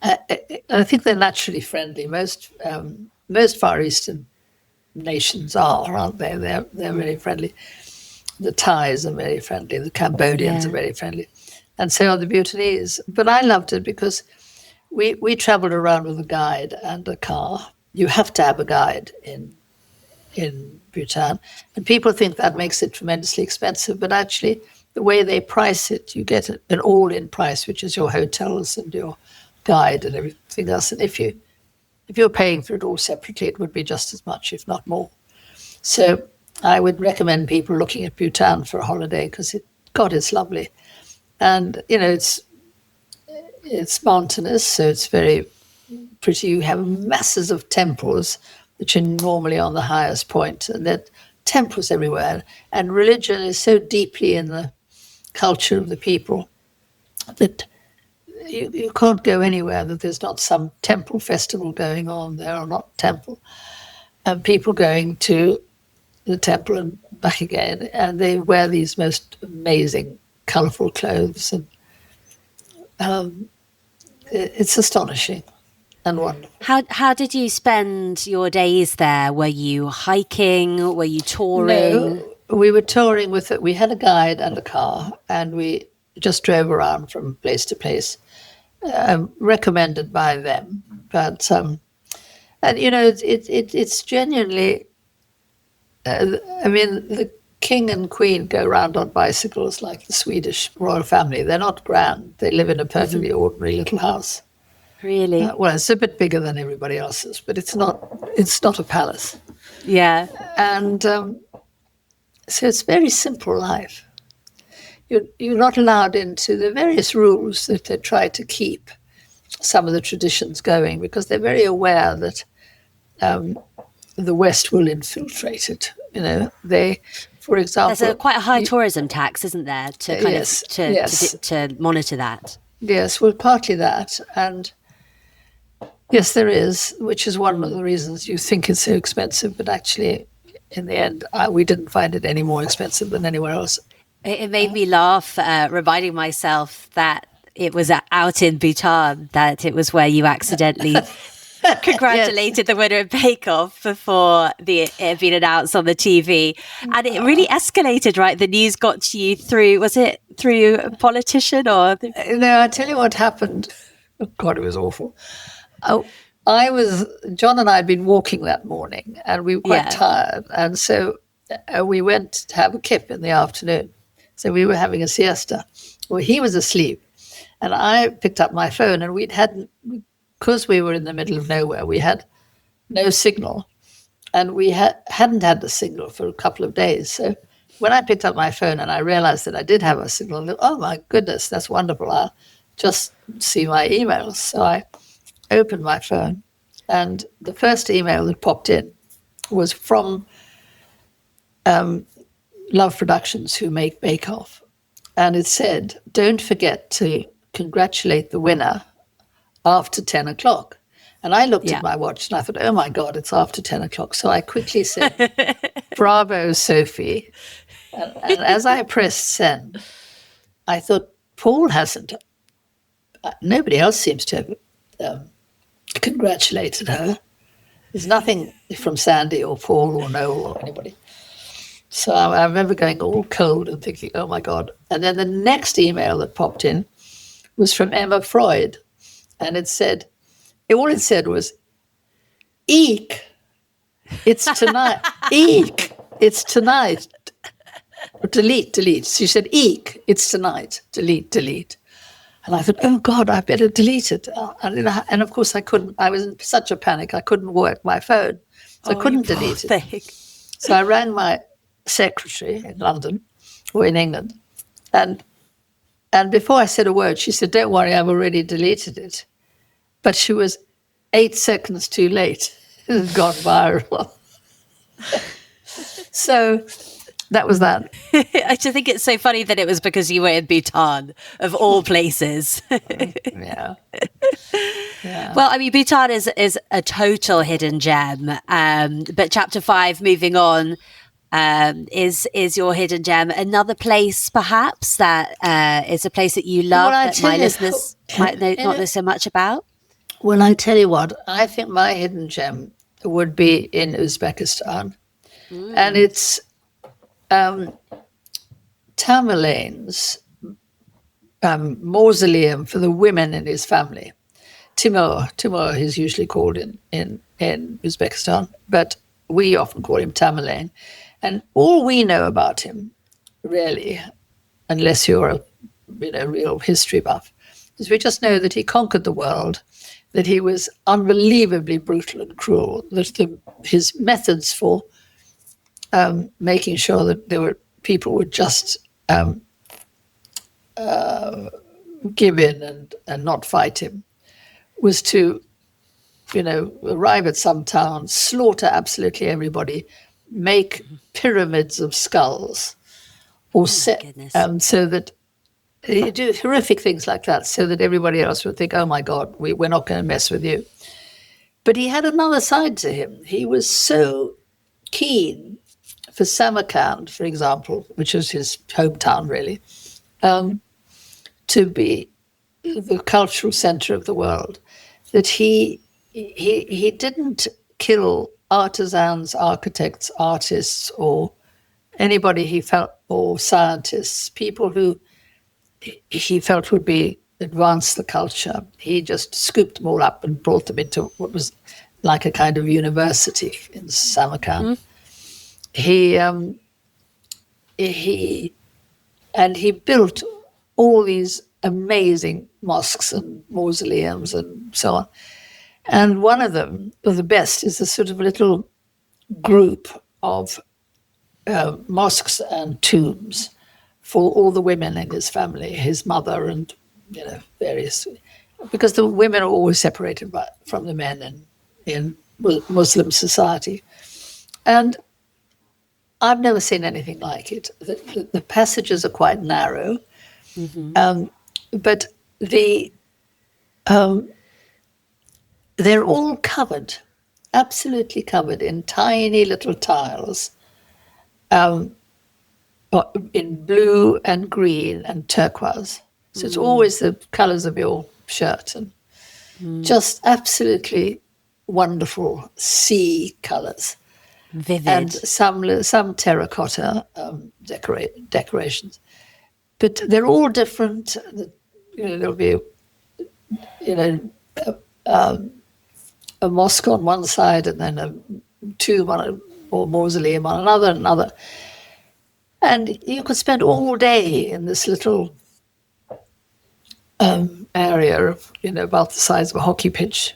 I think they're naturally friendly. Most Far Eastern nations aren't they? They're very friendly. The Thais are very friendly. The Cambodians are very friendly, and so are the Bhutanese. But I loved it because we traveled around with a guide and a car. You have to have a guide in Bhutan, and people think that makes it tremendously expensive, but actually the way they price it, you get an all-in price, which is your hotels and your guide and everything else. And if you're paying for it all separately, it would be just as much, if not more. So I would recommend people looking at Bhutan for a holiday because it's lovely, and it's mountainous, so it's very pretty. You have masses of temples, which are normally on the highest point, and there are temples everywhere. And religion is so deeply in the culture of the people that you can't go anywhere that there's not some temple festival going on. There are not temple, and people going to the temple and back again, and they wear these most amazing, colourful clothes, and it's astonishing and wonderful. How did you spend your days there? Were you hiking? Were you touring? No, we were touring with it. We had a guide and a car, and we just drove around from place to place, recommended by them. But and you know, it's genuinely. I mean, the king and queen go around on bicycles like the Swedish royal family. They're not grand. They live in a perfectly ordinary little house. Really? Well, it's a bit bigger than everybody else's, but it's not a palace. Yeah. And so it's very simple life. You're not allowed into the various rules that they try to keep some of the traditions going, because they're very aware that the West will infiltrate it. You know, they, for example, there's quite a high tourism tax, isn't there, to kind yes, of yes. to monitor that? Yes, well, partly that, and yes, there is, which is one of the reasons you think it's so expensive, but actually, in the end, we didn't find it any more expensive than anywhere else. It made me laugh, reminding myself that it was out in Bhutan, that it was where you accidentally congratulated the winner of Bake Off before it had been announced on the TV. And it really escalated, right? The news got to you was it through a politician or? No, I tell you what happened. Oh, God, it was awful. John and I had been walking that morning, and we were quite tired. And so we went to have a kip in the afternoon. So we were having a siesta. Well, he was asleep, and I picked up my phone, and because we were in the middle of nowhere, we had no signal, and we hadn't had the signal for a couple of days. So when I picked up my phone and I realized that I did have a signal, I thought, oh my goodness, that's wonderful. I'll just see my emails. So I opened my phone, and the first email that popped in was from Love Productions, who make Bake Off. And it said, don't forget to congratulate the winner after 10 o'clock. And I looked at my watch and I thought, oh my God, it's after 10 o'clock. So I quickly said, bravo, Sophie. And as I pressed send, I thought, Paul hasn't, nobody else seems to have congratulated her. There's nothing from Sandy or Paul or Noel or anybody. So I remember going all cold and thinking, oh my God. And then the next email that popped in was from Emma Freud. And it said was, eek, it's tonight. Eek, it's tonight. Delete. She said, eek, it's tonight. Delete. And I thought, oh God, I better delete it. And of course I couldn't. I was in such a panic. I couldn't work my phone. So I couldn't delete it. So I rang my secretary in London or in England. And before I said a word, she said, don't worry, I've already deleted it. But she was 8 seconds too late. It had gone viral. So that was that. I just think it's so funny that it was because you were in Bhutan, of all places. Yeah. Well, I mean, Bhutan is a total hidden gem. But chapter 5, moving on, is your hidden gem. Another place, perhaps, that is a place that you love, that my listeners might not know so much about? Well, I tell you what, I think my hidden gem would be in Uzbekistan. And it's Tamerlane's mausoleum for the women in his family. Timur he's usually called in Uzbekistan, but we often call him Tamerlane. And all we know about him, really, unless you're a real history buff, is we just know that he conquered the world, that he was unbelievably brutal and cruel, that his methods for making sure that people would just give in and not fight him was to arrive at some town, slaughter absolutely everybody, make pyramids of skulls, or so that you do horrific things like that, so that everybody else would think, oh my God, we're not going to mess with you. But he had another side to him. He was so keen for Samarkand, for example, which was his hometown really, to be the cultural center of the world, that he didn't kill artisans, architects, artists, or anybody he felt, or scientists, people who he felt would advance the culture. He just scooped them all up and brought them into what was like a kind of university in Samarkand. He built all these amazing mosques and mausoleums and so on. And one of them, the best, is a sort of little group of mosques and tombs for all the women in his family, his mother and various, because the women are always separated from the men in Muslim society. And I've never seen anything like it. The passages are quite narrow, but they're all covered, absolutely covered in tiny little tiles, in blue and green and turquoise. So it's always the colours of your shirt, and just absolutely wonderful sea colours. Vivid. And some terracotta decorations. But they're all different. There'll be a mosque on one side, and then a tomb or mausoleum on another. And you could spend all day in this little area of, about the size of a hockey pitch,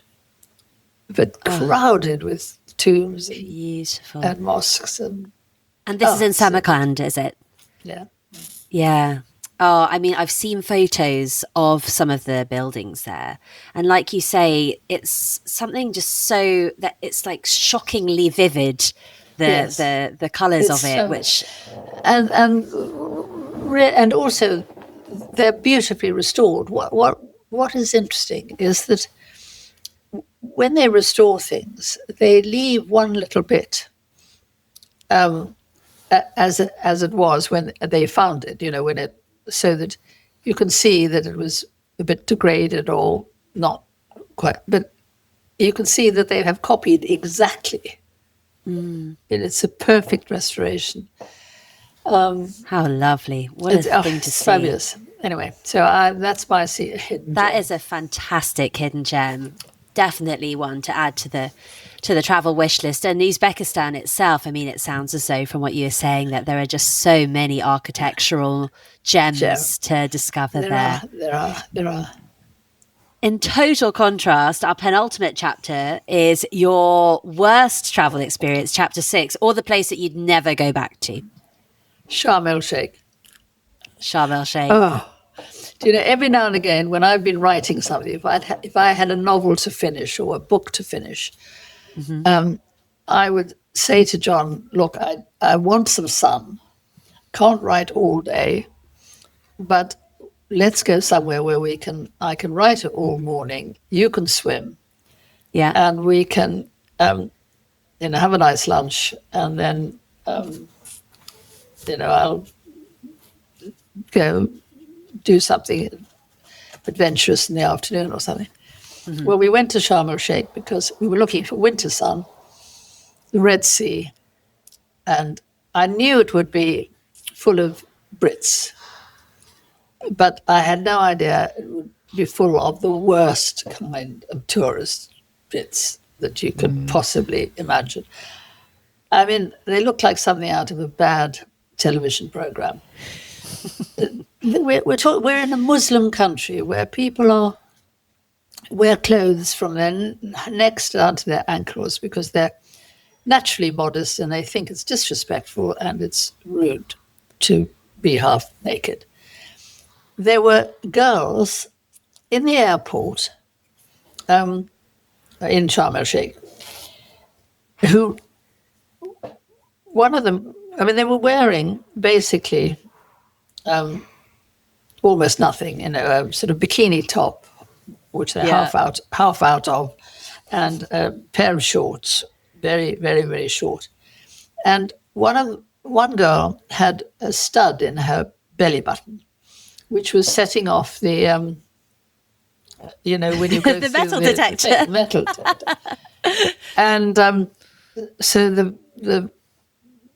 but crowded with tombs and mosques. And this is in Samarkand, is it? Yeah. Yeah. Oh, I mean, I've seen photos of some of the buildings there. And like you say, it's something just so that it's like shockingly vivid, the colours of it, which... And also they're beautifully restored. What is interesting is that when they restore things, they leave one little bit as it was when they found it, so that you can see that it was a bit degraded or not quite, but you can see that they have copied exactly. And it's a perfect restoration. How lovely. What a thing to see. Fabulous. Anyway, so that's my hidden gem. That is a fantastic hidden gem. Definitely one to add to the travel wish list. And Uzbekistan itself, I mean, it sounds as though from what you were saying that there are just so many architectural gems to discover there. There are. In total contrast, our penultimate chapter is your worst travel experience, chapter 6, or the place that you'd never go back to. Sharm el-Sheikh. Sharm el-Sheikh. Oh, every now and again when I've been writing something, if I had a novel to finish or a book to finish, I would say to John, look, I want some sun. Can't write all day, but let's go somewhere where I can write it all morning. You can swim. Yeah. And we can have a nice lunch, and then I'll go do something adventurous in the afternoon or something. Well, we went to Sharm el-Sheikh because we were looking for winter sun, the Red Sea, and I knew it would be full of Brits, but I had no idea it would be full of the worst kind of tourist Brits that you could possibly imagine. I mean, they look like something out of a bad television program. We're in a Muslim country where people wear clothes from their necks down to their ankles because they're naturally modest and they think it's disrespectful and it's rude to be half naked. There were girls in the airport in Sharm el-Sheikh, who, one of them, I mean, they were wearing basically almost nothing, a sort of bikini top, which they're half out of, and a pair of shorts, very, very, very short. And one girl had a stud in her belly button, which was setting off the, when you go the through metal detector. Metal detector. And so the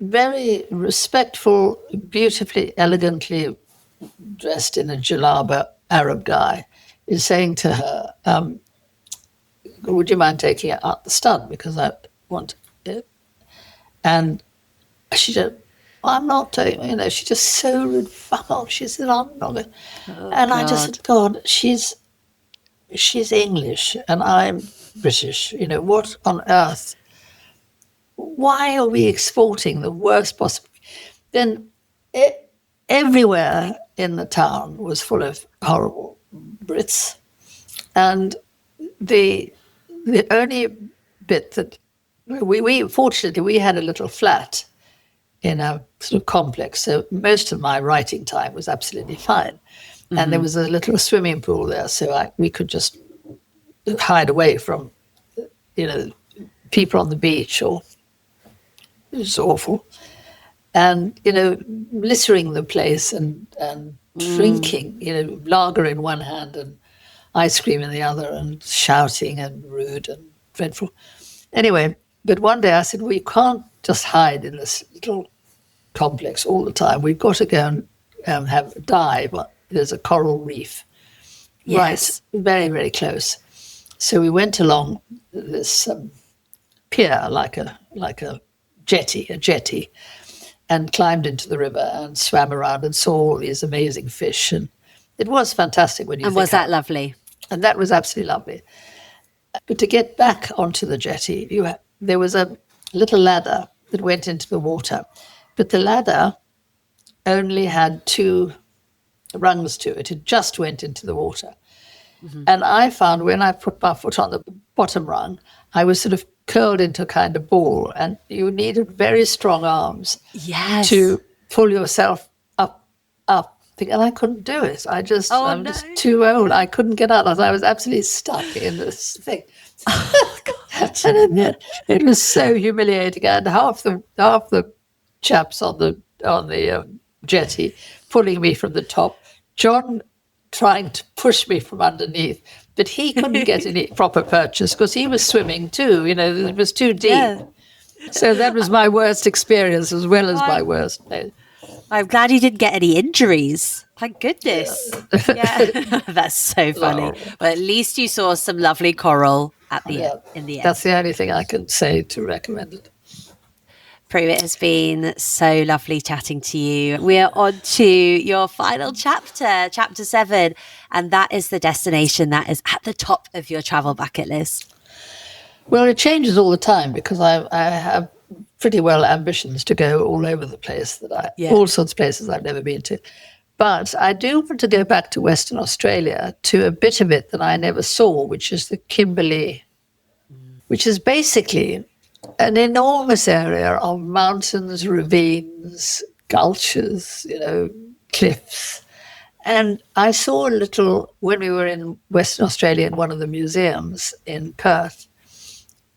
very respectful, beautifully, elegantly dressed in a jalaba Arab guy is saying to her, would you mind taking out the stud because I want it? And she said, I'm not taking, she just so rude, fuck off. She said, I'm not going. And I just said, God, she's English and I'm British. What on earth? Why are we exporting the worst possible? Then everywhere in the town was full of horrible Brits. And the only bit that we fortunately, we had a little flat in a sort of complex. So most of my writing time was absolutely fine. Mm-hmm. And there was a little swimming pool there. So we could just hide away from, people on the beach or it was awful. And, littering the place and drinking, lager in one hand and ice cream in the other and shouting and rude and dreadful. Anyway, but one day I said, well, you can't just hide in this little complex all the time. We've got to go and have a dive. There's a coral reef. Yes. Right, very, very close. So we went along this pier, like a jetty, and climbed into the river and swam around and saw all these amazing fish. And it was fantastic when you. And was that lovely? And that was absolutely lovely. But to get back onto the jetty, there was a little ladder that went into the water, but the ladder only had 2 rungs to it. It just went into the water. Mm-hmm. And I found when I put my foot on the bottom rung, I was sort of curled into a kind of ball, and you needed very strong arms to pull yourself up. And I couldn't do it. I'm just too old. I couldn't get out. I was absolutely stuck in this thing. Oh, God. And it was so humiliating. And half the chaps on the jetty pulling me from the top. John trying to push me from underneath, but he couldn't get any proper purchase because he was swimming too. It was too deep. Yeah. So that was my worst experience as well as my worst. I'm glad you didn't get any injuries. Thank goodness. Yeah. That's so funny. No. But at least you saw some lovely coral in the end. That's the only thing I can say to recommend it. Prue, it has been so lovely chatting to you. We are on to your final chapter, chapter 7, and that is the destination that is at the top of your travel bucket list. Well, it changes all the time because I have pretty well ambitions to go all over the place, all sorts of places I've never been to. But I do want to go back to Western Australia, to a bit of it that I never saw, which is the Kimberley, which is basically an enormous area of mountains, ravines, gulches, cliffs. And I saw a little, when we were in Western Australia in one of the museums in Perth,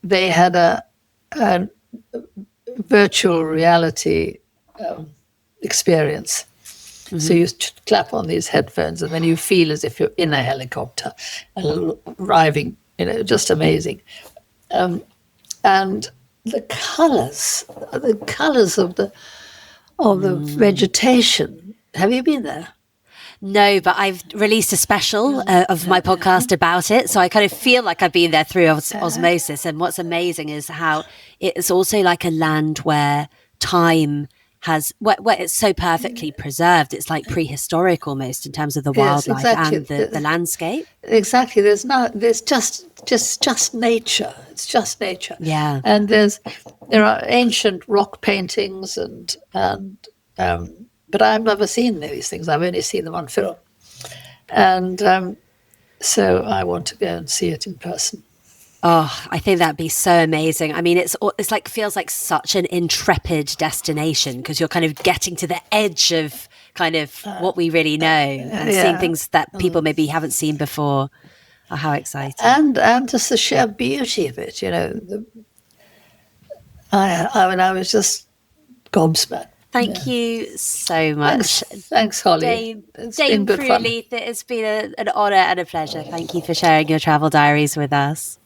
they had a virtual reality experience. Mm-hmm. So you clap on these headphones and then you feel as if you're in a helicopter and arriving, just amazing. And the colours of the vegetation. Have you been there? No, but I've released a special of my podcast about it. So I kind of feel like I've been there through osmosis. And what's amazing is how it's also like a land where time has, where it's so perfectly preserved. It's like prehistoric almost in terms of the wildlife and the landscape. Exactly. There's just nature. It's just nature. Yeah. And there are ancient rock paintings but I've never seen these things. I've only seen them on film. And so I want to go and see it in person. Oh, I think that'd be so amazing. I mean, it's like feels like such an intrepid destination because you're kind of getting to the edge of kind of what we really know and seeing things that people maybe haven't seen before. Oh, how exciting! And just the sheer beauty of it, I was just gobsmacked. Thank you so much. Thanks Holly. Dame Prue Leith, it has been an honour and a pleasure. Thank you for sharing your travel diaries with us.